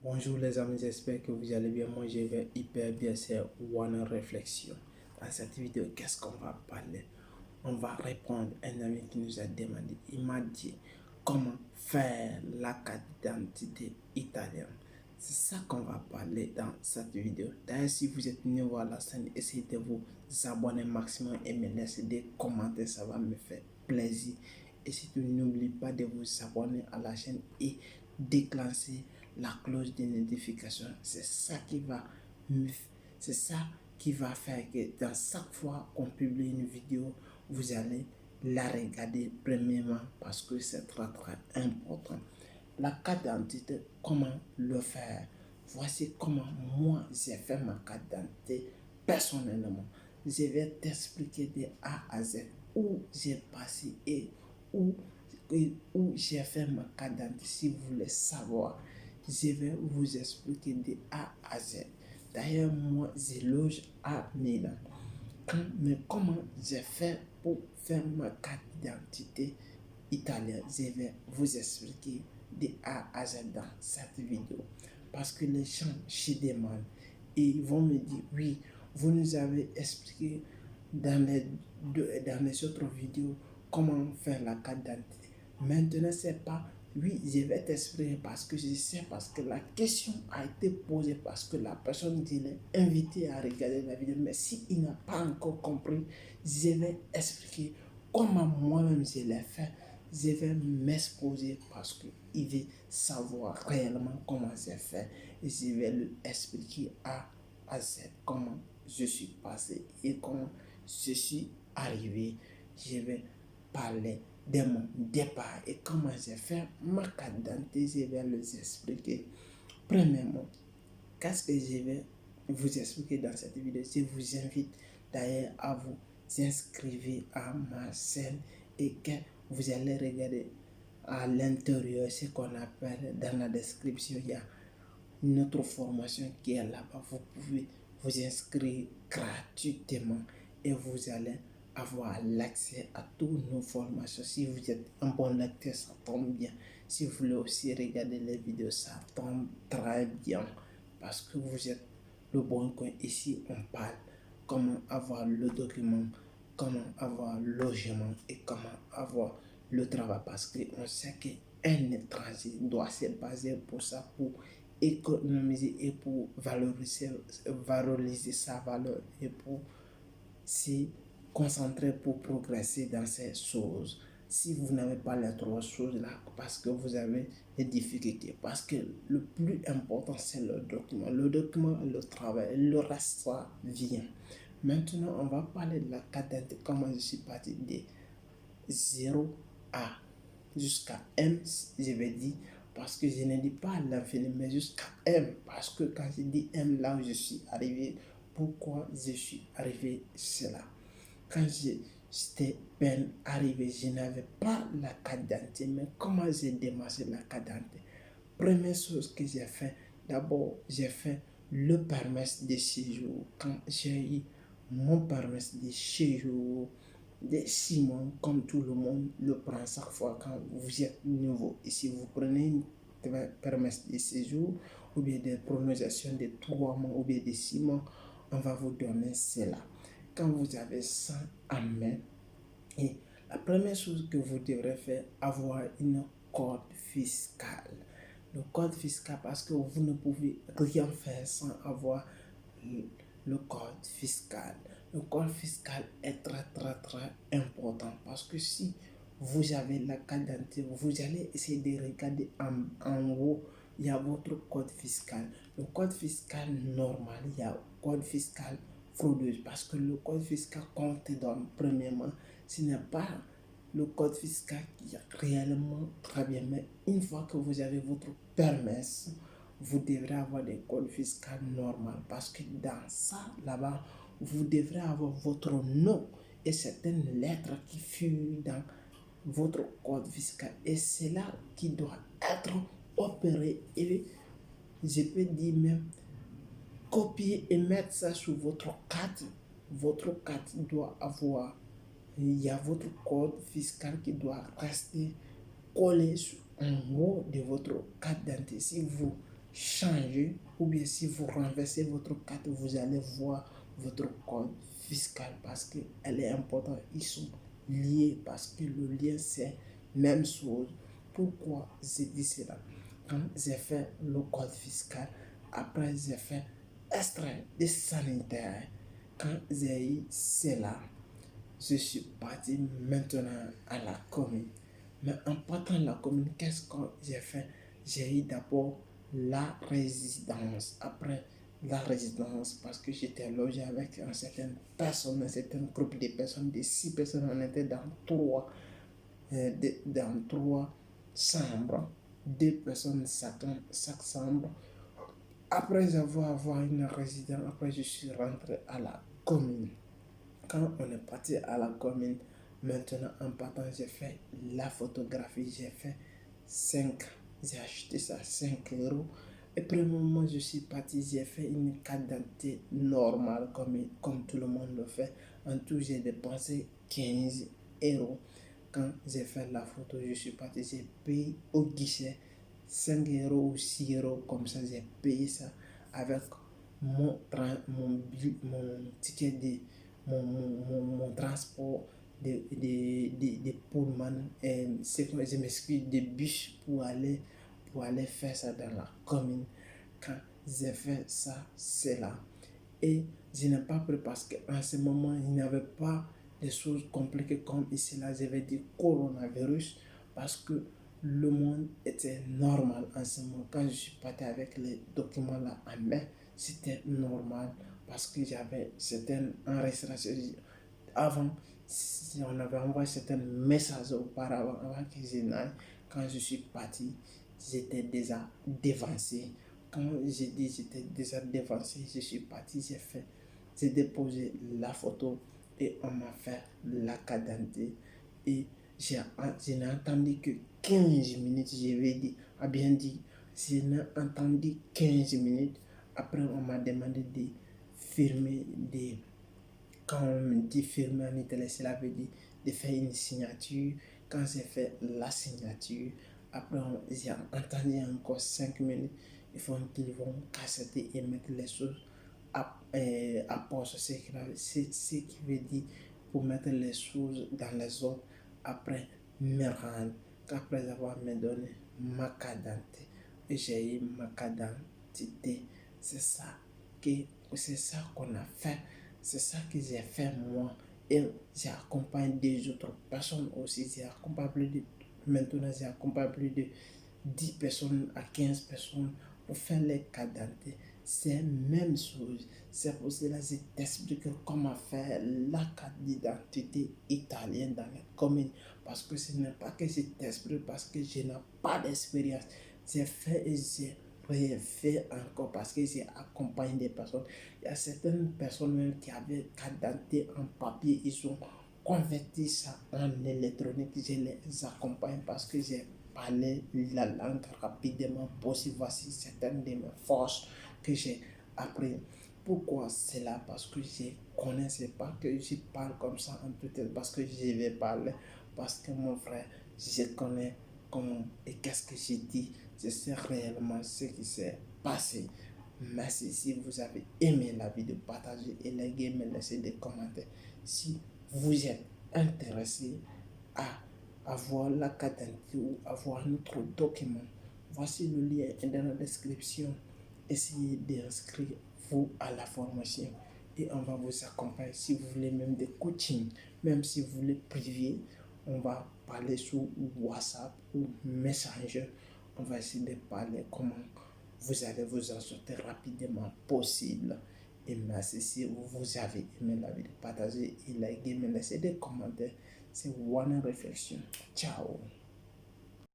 Bonjour les amis, j'espère que vous allez bien. Moi je vais hyper bien, c'est One Réflexion. Dans cette vidéo, qu'est-ce qu'on va parler? On va répondre à un ami qui nous a demandé, il m'a dit comment faire la carte d'identité italienne. C'est ça qu'on va parler dans cette vidéo. D'ailleurs, si vous êtes nouveau à la chaîne, essayez de vous abonner maximum et me laisser des commentaires, ça va me faire plaisir. Et surtout, n'oubliez pas de vous abonner à la chaîne et déclencher la cloche de notification. C'est ça qui va faire que dans chaque fois qu'on publie une vidéo, vous allez la regarder premièrement parce que c'est très important. La carte d'identité, comment le faire? Voici comment moi j'ai fait ma carte d'identité personnellement. Je vais t'expliquer de A à Z où j'ai passé et où, où j'ai fait ma carte d'identité. Si vous voulez savoir, je vais vous expliquer de A à Z. D'ailleurs, moi, je loge à Milan. Mais comment j'ai fait pour faire ma carte d'identité italienne? Je vais vous expliquer de A à Z dans cette vidéo. Parce que les gens se demandent et ils vont me dire, oui, vous nous avez expliqué dans les autres vidéos comment faire la carte d'identité. Maintenant, c'est pas, oui, je vais t'expliquer parce que je sais, parce que la question a été posée, parce que la personne qui l'a invité à regarder la vidéo, mais s'il n'a pas encore compris, je vais expliquer comment moi-même je l'ai fait. Je vais m'exposer parce qu'il veut savoir réellement comment c'est fait et je vais lui expliquer à Z comment je suis passé et comment je suis arrivé. Je vais parler de mon départ et comment j'ai fait ma carte d'identité. Je vais les expliquer. Premièrement, qu'est-ce que je vais vous expliquer dans cette vidéo? Je vous invite d'ailleurs à vous inscrire à ma chaîne et que vous allez regarder à l'intérieur ce qu'on appelle dans la description. Il y a une autre formation qui est là-bas. Vous pouvez vous inscrire gratuitement et vous allez avoir l'accès à toutes nos formations. Si vous êtes un bon lecteur, ça tombe bien. Si vous voulez aussi regarder les vidéos, ça tombe très bien parce que vous êtes le bon coin. Ici, on parle comment avoir le document, comment avoir le logement et comment avoir le travail parce qu'on sait qu'un étranger doit se baser pour ça, pour économiser et pour valoriser sa valeur et pour se concentrer pour progresser dans ces choses. Si vous n'avez pas les trois choses là, parce que vous avez des difficultés, parce que le plus important c'est le document, le travail, le reste ça vient. Maintenant, on va parler de la carte d'identité, comment je suis parti de 0 à jusqu'à M, je vais dire, parce que je ne dis pas l'infini, mais jusqu'à M, parce que quand je dis M, là où je suis arrivé, pourquoi je suis arrivé, c'est là. Quand j'étais peine arrivé, je n'avais pas la carte d'identité, mais comment j'ai démarché la carte d'identité? Première chose que j'ai fait, d'abord, j'ai fait le permis de séjour. Quand j'ai eu mon permis de séjour, des 6 mois, comme tout le monde le prend chaque fois quand vous êtes nouveau. Et si vous prenez une permis de séjour ou bien des prolongations de 3 mois ou bien de 6 mois, on va vous donner cela. Quand vous avez ça en main, et la première chose que vous devrez faire, avoir une code fiscale. Le code fiscal, parce que vous ne pouvez rien faire sans avoir le code fiscal. Le code fiscal est très important parce que si vous avez la carte d'identité, vous allez essayer de regarder en haut, il y a votre code fiscal. Le code fiscal normal, il y a le code fiscal fraudeuse parce que le code fiscal qu'on te donne premièrement, ce n'est pas le code fiscal qui est réellement très bien. Mais une fois que vous avez votre permis, vous devrez avoir des codes fiscaux normaux parce que dans ça, là-bas, vous devrez avoir votre nom et certaines lettres qui figurent dans votre code fiscal. Et c'est là qui doit être opéré et je peux dire même copier et mettre ça sur votre carte. Votre carte doit avoir, il y a votre code fiscal qui doit rester collé en haut de votre carte d'identité. Si vous changer ou bien si vous renversez votre carte, vous allez voir votre code fiscal parce qu'elle est importante. Ils sont liés parce que le lien c'est même chose. Pourquoi j'ai dit cela? Quand j'ai fait le code fiscal, après j'ai fait extrait de sanitaire. Quand j'ai eu cela, je suis parti maintenant à la commune. Mais en partant de la commune, qu'est-ce que j'ai fait? J'ai eu d'abord la résidence. Après la résidence, parce que j'étais logé avec une certaine personne, un certain groupe de personnes, de 6 personnes, on était dans trois chambres, 2 personnes chaque chambre. Après avoir une résidence, après je suis rentré à la commune. Quand on est parti à la commune, maintenant en partant, j'ai fait la photographie, j'ai acheté ça 5 euros. Et puis au moment où je suis parti, j'ai fait une carte d'identité normale comme tout le monde le fait. En tout, j'ai dépensé 15 euros. Quand j'ai fait la photo, je suis parti, j'ai payé au guichet 5 euros ou 6 euros, comme ça j'ai payé ça avec mon ticket de mon transport de pullman, je m'excuse, de bus pour aller faire ça dans la commune. Quand j'ai fait ça, c'est là. Et je n'ai pas pris parce qu'en ce moment, il n'y avait pas des choses compliquées comme ici là. Je vais dire coronavirus parce que le monde était normal en ce moment. Quand je suis parti avec les documents là en main, c'était normal parce que j'avais certaines enregistrations. Avant, si on avait envoyé certains messages auparavant, avant que je n'aille, quand je suis parti, j'étais déjà dévancé. Quand j'ai dit j'étais déjà dévancé, je suis parti, j'ai déposé la photo et on m'a fait la carte d'identité. Et je n'ai entendu que 15 minutes, je vais dire, a bien dit, je n'ai entendu 15 minutes. Après, on m'a demandé de firmer des. Quand on me dit firmer en italien, cela veut dire de faire une signature. Quand j'ai fait la signature, après j'ai entendu encore 5 minutes. Ils font qu'ils vont casseter et mettre les choses à poste. Ce qui veut dire pour mettre les choses dans les ordres. Après me rendre, après avoir me donné ma carte d'identité, j'ai eu ma carte d'identité. C'est ça c'est ça qu'on a fait. C'est ça que j'ai fait moi. Et j'ai accompagné des autres personnes aussi. Maintenant, j'ai accompagné plus de 10 personnes à 15 personnes pour faire les cartes d'identité. C'est la même chose. C'est pour cela que je t'explique comment faire la carte d'identité italienne dans les communes. Parce que ce n'est pas que je t'explique parce que je n'ai pas d'expérience. J'ai fait et j'ai fait encore parce que j'ai accompagné des personnes. Il y a certaines personnes même qui avaient carte d'identité en papier, ils ont converti ça en électronique. Je les accompagne parce que j'ai parlé la langue rapidement possible. Voici certaines de mes forces que j'ai appris. Pourquoi c'est là? Parce que je ne connaissais pas que je parle comme ça en tout temps, parce que je vais parler, parce que mon frère, je connais comment et qu'est-ce que j'ai dit, je sais réellement ce qui s'est passé. Merci si vous avez aimé la vidéo, partagez et likez, mais laissez des commentaires. Si vous êtes intéressé à avoir la carte d'identité ou avoir notre document, voici le lien dans la description. Essayez d'inscrire vous à la formation et on va vous accompagner. Si vous voulez même des coachings, même si vous voulez privé, on va parler sur WhatsApp ou Messenger. On va essayer de parler comment vous allez vous en sortir rapidement possible. Et merci si vous avez aimé la vidéo, partagez et likez, mais laissez des commentaires. C'est One Réflexion. Ciao.